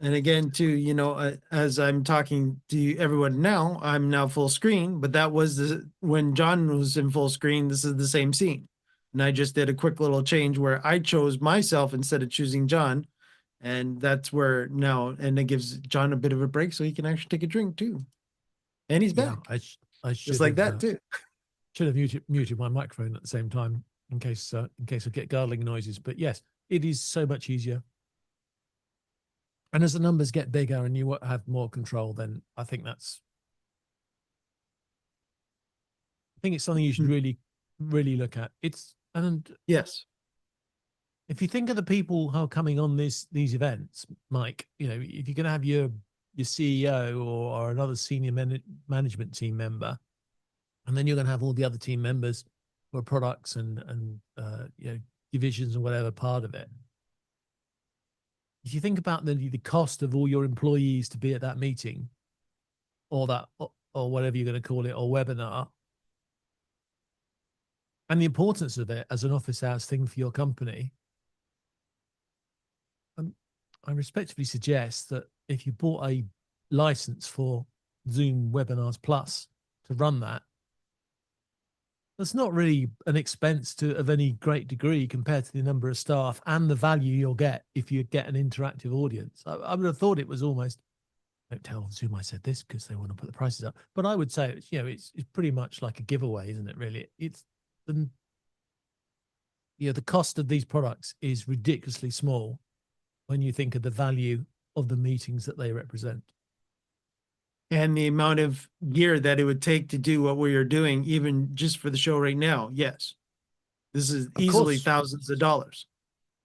And again, too, you know, as I'm talking to everyone now, I'm now full screen, but that was when John was in full screen, this is the same scene. And I just did a quick little change where I chose myself instead of choosing John. And that's where now, and it gives John a bit of a break so he can actually take a drink too. And he's back. I should Just like that too. Should have muted my microphone at the same time in case I get gargling noises. But yes, it is so much easier. And as the numbers get bigger and you have more control, then I think it's something you should really look at. And yes, if you think of the people who are coming on these events, Mike, you know, if you're going to have your CEO or another senior management team member, and then you're going to have all the other team members for products and you know, divisions or whatever part of it. If you think about the cost of all your employees to be at that meeting or whatever you're going to call it, or webinar, and the importance of it as an office hours thing for your company, I respectfully suggest that if you bought a license for Zoom Webinars Plus to run that, that's not really an expense of any great degree compared to the number of staff and the value you'll get if you get an interactive audience. I would have thought it was almost, don't tell Zoom I said this because they want to put the prices up, but I would say, you know, it's pretty much like a giveaway, isn't it? Really, it's you know, the cost of these products is ridiculously small when you think of the value of the meetings that they represent. and the amount of gear that it would take to do what we are doing, even just for the show right now. Yes. This is easily course. thousands of dollars.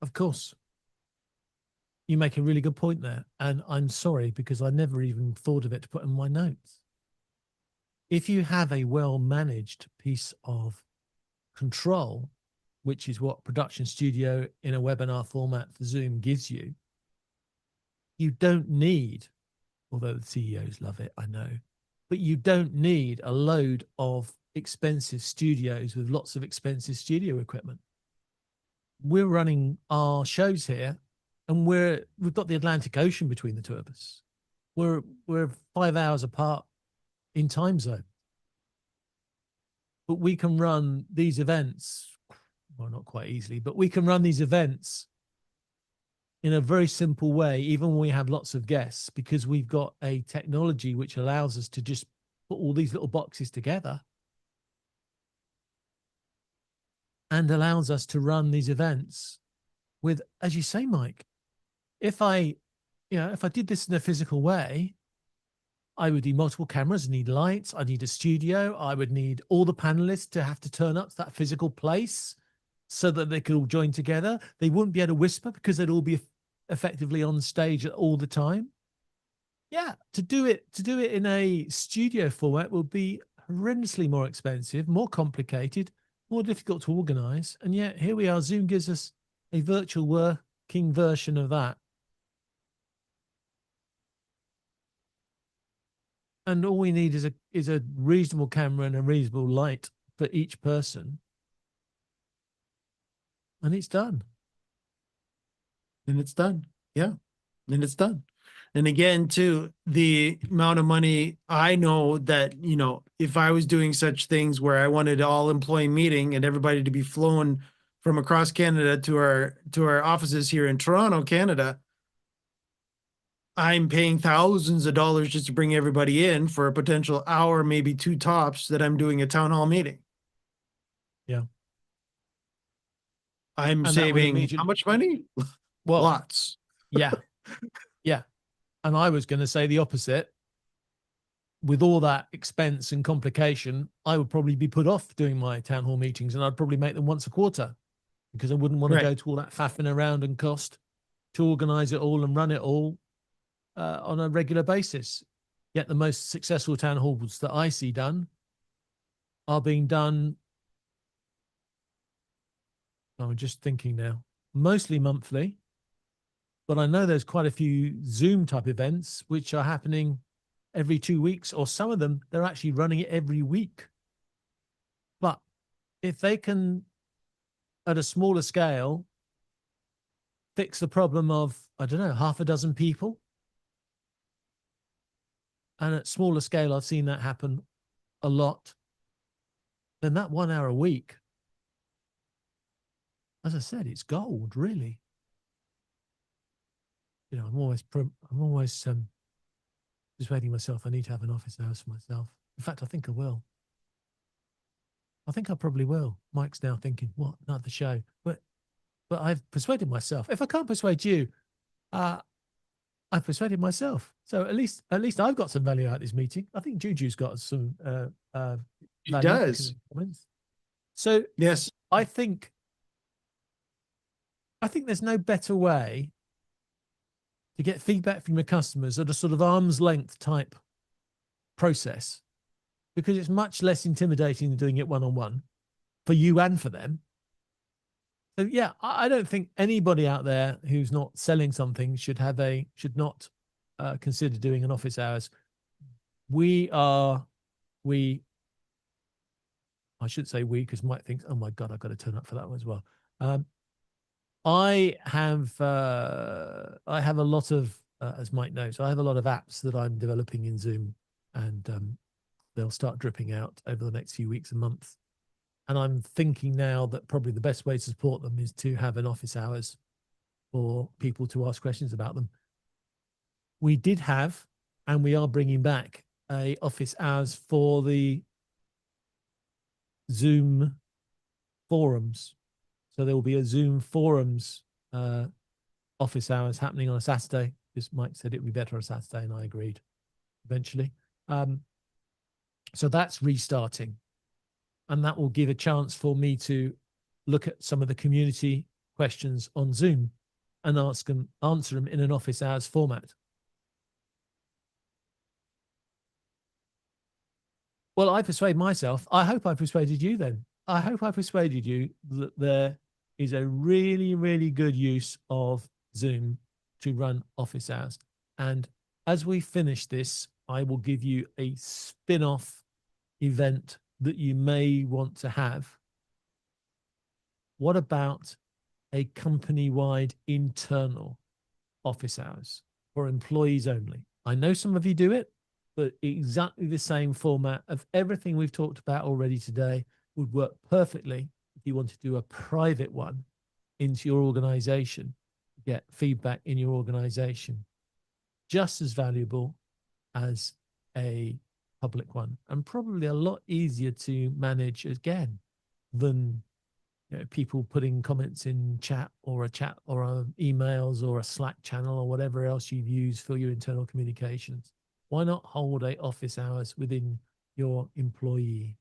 Of course. You make a really good point there. And I'm sorry, because I never even thought of it to put in my notes. If you have a well-managed piece of control, which is what Production Studio in a webinar format for Zoom gives you, you don't need, although the CEOs love it, I know, but you don't need a load of expensive studios with lots of expensive studio equipment. We're running our shows here, and we've got the Atlantic Ocean between the two of us. We're 5 hours apart in time zone, but we can run these events, well, not quite easily, but we can run these events in a very simple way, even when we have lots of guests, because we've got a technology which allows us to just put all these little boxes together and allows us to run these events with, as you say, Mike, if I did this in a physical way, I would need multiple cameras, I need lights, I need a studio, I would need all the panelists to have to turn up to that physical place so that they could all join together. They wouldn't be able to whisper because they'd all be effectively on stage all the time. Yeah, to do it in a studio format will be horrendously more expensive, more complicated, more difficult to organize. And yet here we are, Zoom gives us a virtual working version of that. And all we need is a reasonable camera and a reasonable light for each person. And it's done. And it's done. Yeah. And it's done. And again, too, the amount of money, I know that, you know, if I was doing such things where I wanted an all employee meeting and everybody to be flown from across Canada to our offices here in Toronto, Canada, I'm paying thousands of dollars just to bring everybody in for a potential hour, maybe 2 tops, that I'm doing a town hall meeting. Yeah. I'm And that would saving immediately- how much money? Well, Lots. yeah. Yeah. And I was going to say the opposite. With all that expense and complication, I would probably be put off doing my town hall meetings, and I'd probably make them once a quarter because I wouldn't want to Right. go to all that faffing around and cost to organize it all and run it all on a regular basis. Yet the most successful town halls that I see done are being done, I'm just thinking now, mostly monthly, but I know there's quite a few Zoom type events which are happening every 2 weeks, or some of them, they're actually running it every week. But if they can, at a smaller scale, fix the problem of, I don't know, half a dozen people, and at smaller scale, I've seen that happen a lot, then that 1 hour a week, as I said, it's gold, really. You know, I'm always persuading myself I need to have an office hours for myself. In fact, I think I will. I think I probably will. Mike's now thinking, what, another show? But I've persuaded myself. If I can't persuade you, I've persuaded myself. So at least I've got some value out of this meeting. I think Juju's got some He value does. comments. So Yes. I think there's no better way to get feedback from your customers at a sort of arm's length type process, because it's much less intimidating than doing it one-on-one for you and for them. So yeah, I don't think anybody out there who's not selling something should not consider doing an office hours. I should say we, because Mike thinks, oh my God, I've got to turn up for that one as well. I have a lot of, as Mike knows, I have a lot of apps that I'm developing in Zoom, and they'll start dripping out over the next few weeks and months. And I'm thinking now that probably the best way to support them is to have an office hours for people to ask questions about them. We did have, and we are bringing back, a office hours for the Zoom forums. So there will be a Zoom forums office hours happening on a Saturday, because Mike said it would be better on a Saturday, and I agreed eventually. So that's restarting, and that will give a chance for me to look at some of the community questions on Zoom and answer them in an office hours format. Well, I persuade myself. I hope I persuaded you then. I hope I persuaded you that there is a really, really good use of Zoom to run office hours. And as we finish this, I will give you a spin-off event that you may want to have. What about a company-wide internal office hours for employees only? I know some of you do it, but exactly the same format of everything we've talked about already today would work perfectly if you want to do a private one into your organization, get feedback in your organization. Just as valuable as a public one, and probably a lot easier to manage again than, you know, people putting comments in chat or emails or a Slack channel or whatever else you use for your internal communications. Why not hold a office hours within your employee?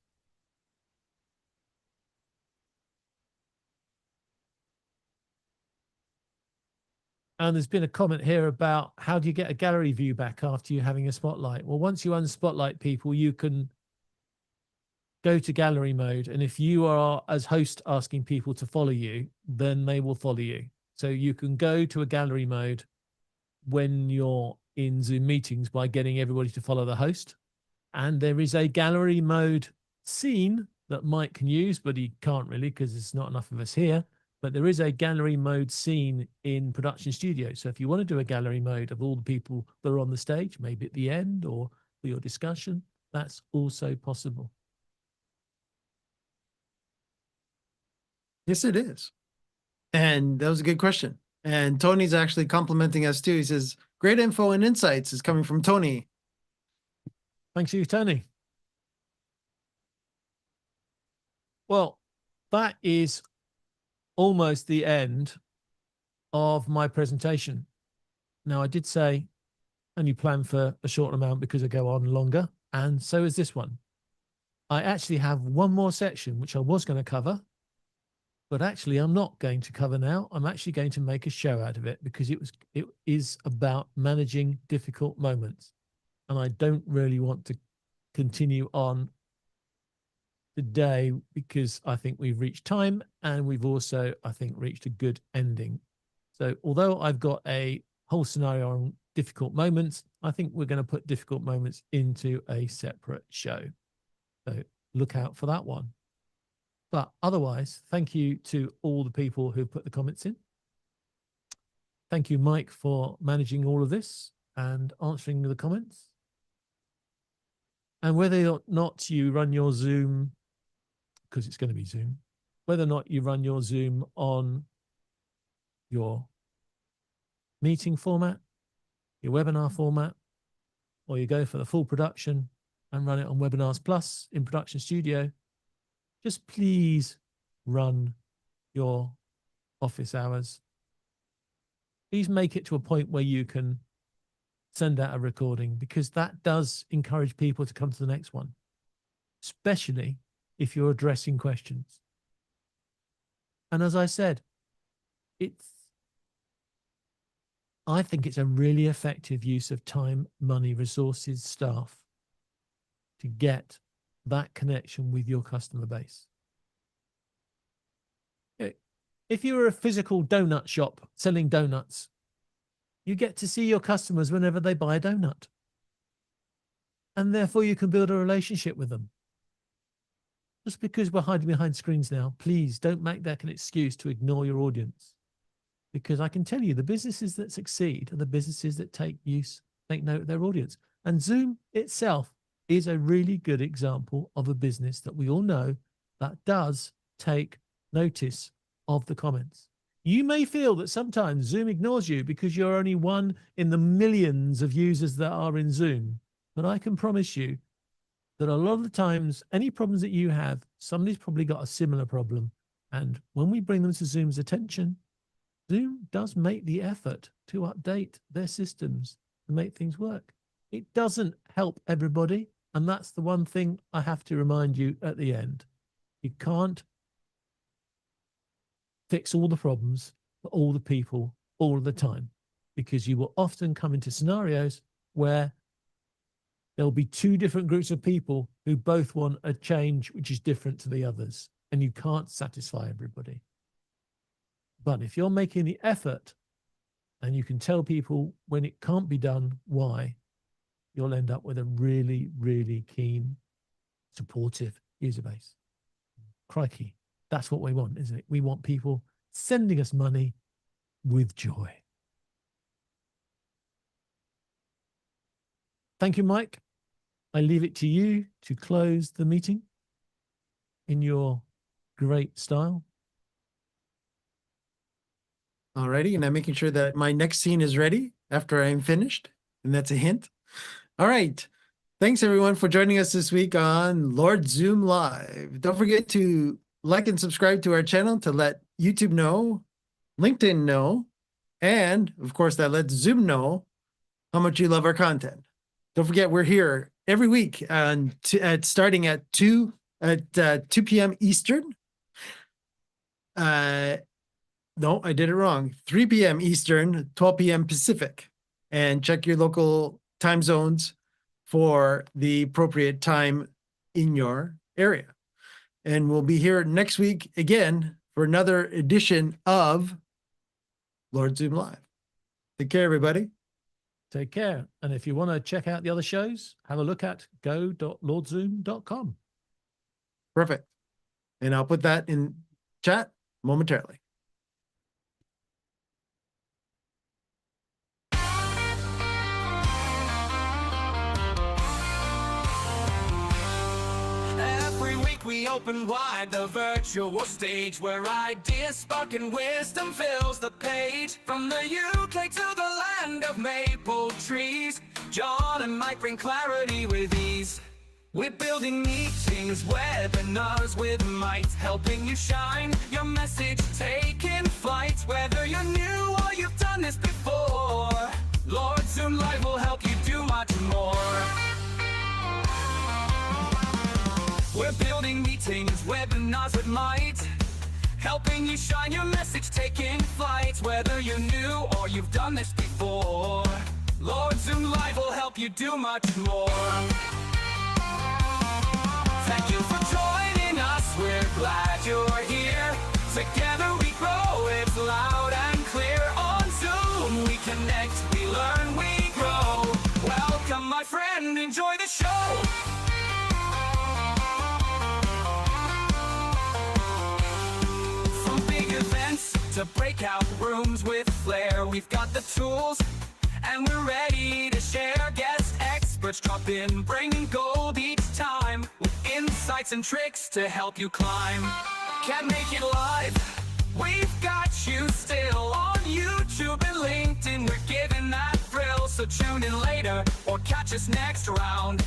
And there's been a comment here about how do you get a gallery view back after you having a spotlight? Well, once you unspotlight people, you can go to gallery mode. And if you are, as host, asking people to follow you, then they will follow you. So you can go to a gallery mode when you're in Zoom meetings by getting everybody to follow the host. And there is a gallery mode scene that Mike can use, but he can't really because there's not enough of us here. But there is a gallery mode scene in Production Studio. So if you want to do a gallery mode of all the people that are on the stage, maybe at the end or for your discussion, that's also possible. Yes, it is. And that was a good question. And Tony's actually complimenting us too. He says, great info and insights is coming from Tony. Thanks you, Tony. Well, that is almost the end of my presentation. Now, I did say and you plan for a short amount because they go on longer. And so is this one. I actually have one more section, which I was going to cover, but actually I'm not going to cover now. I'm actually going to make a show out of it because it is about managing difficult moments. And I don't really want to continue on today because I think we've reached time, and we've also, I think, reached a good ending. So although I've got a whole scenario on difficult moments, I think we're going to put difficult moments into a separate show. So look out for that one. But otherwise, thank you to all the people who put the comments in. Thank you, Mike, for managing all of this and answering the comments. And whether or not you run your Zoom, because it's going to be Zoom, whether or not you run your Zoom on your meeting format, your webinar format, or you go for the full production and run it on Webinars Plus in Production Studio, just please run your office hours. Please make it to a point where you can send out a recording, because that does encourage people to come to the next one, especially if you're addressing questions. And as I said, I think it's a really effective use of time, money, resources, staff to get that connection with your customer base. If you were a physical donut shop selling donuts, you get to see your customers whenever they buy a donut. And therefore you can build a relationship with them. Just because we're hiding behind screens now, please don't make that an excuse to ignore your audience. Because I can tell you, the businesses that succeed are the businesses that take note of their audience. And Zoom itself is a really good example of a business that we all know that does take notice of the comments. You may feel that sometimes Zoom ignores you because you're only one in the millions of users that are in Zoom. But I can promise you that a lot of the times, any problems that you have, somebody's probably got a similar problem. And when we bring them to Zoom's attention, Zoom does make the effort to update their systems to make things work. It doesn't help everybody. And that's the one thing I have to remind you at the end. You can't fix all the problems for all the people all the time, because you will often come into scenarios where there'll be two different groups of people who both want a change which is different to the others, and you can't satisfy everybody. But if you're making the effort and you can tell people when it can't be done why, you'll end up with a really, really keen, supportive user base. Crikey, that's what we want, isn't it? We want people sending us money with joy. Thank you, Mike. I leave it to you to close the meeting in your great style. Alrighty, and I'm making sure that my next scene is ready after I'm finished, and that's a hint. All right. Thanks, everyone, for joining us this week on Lord Zoom Live. Don't forget to like and subscribe to our channel to let YouTube know, LinkedIn know, and, of course, that lets Zoom know how much you love our content. Don't forget, we're here every week starting at 2 p.m. Eastern. No, I did it wrong. 3 p.m. Eastern, 12 p.m. Pacific. And check your local time zones for the appropriate time in your area. And we'll be here next week again for another edition of Lord Zoom Live. Take care, everybody. Take care. And if you want to check out the other shows, have a look at go.lordzoom.com. Perfect. And I'll put that in chat momentarily. Every week we open wide the virtual stage where ideas spark and wisdom fills the page. From the UK to the land of maple trees, John and Mike bring clarity with ease. We're building meetings, webinars with might, helping you shine, your message taking flight. Whether you're new or you've done this before, Lord Zoom Live will help you might, helping you shine your message, taking flight. Whether you're new or you've done this before, Lord Zoom Live will help you do much more. Thank you for joining us, we're glad you're here. Together we grow, it's loud and clear. On Zoom we connect, we learn, we grow. Welcome my friend, enjoy the show. From big events to breakout rooms with flair, we've got the tools and we're ready to share. Guest experts drop in, bringing gold each time, with insights and tricks to help you climb. Can't make it live, we've got you still. On YouTube and LinkedIn, we're giving that thrill. So tune in later or catch us next round.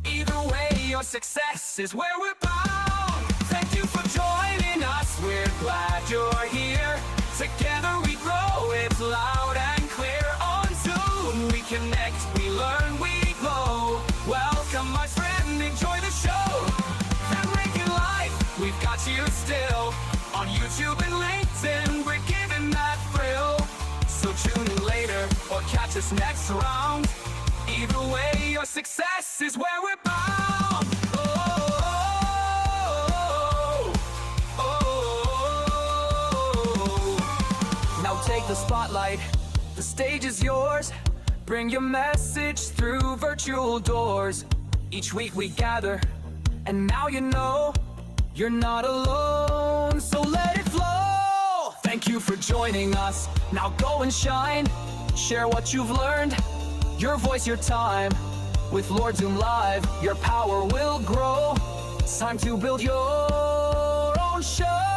Either way, your success is where we're bound. Thank you for joining us, we're glad you're here. Together we grow, it's loud and clear. On Zoom we connect, we learn, we glow. Welcome my friend, enjoy the show. And make it live, we've got you still. On YouTube and LinkedIn, we're giving that thrill. So tune in later or catch us next round. Either way, your success is where we're bound. Now take the spotlight, the stage is yours. Bring your message through virtual doors. Each week we gather, and now you know you're not alone, so let it flow. Thank you for joining us, now go and shine. Share what you've learned, your voice, your time. With Lord Zoom Live, your power will grow. It's time to build your own show.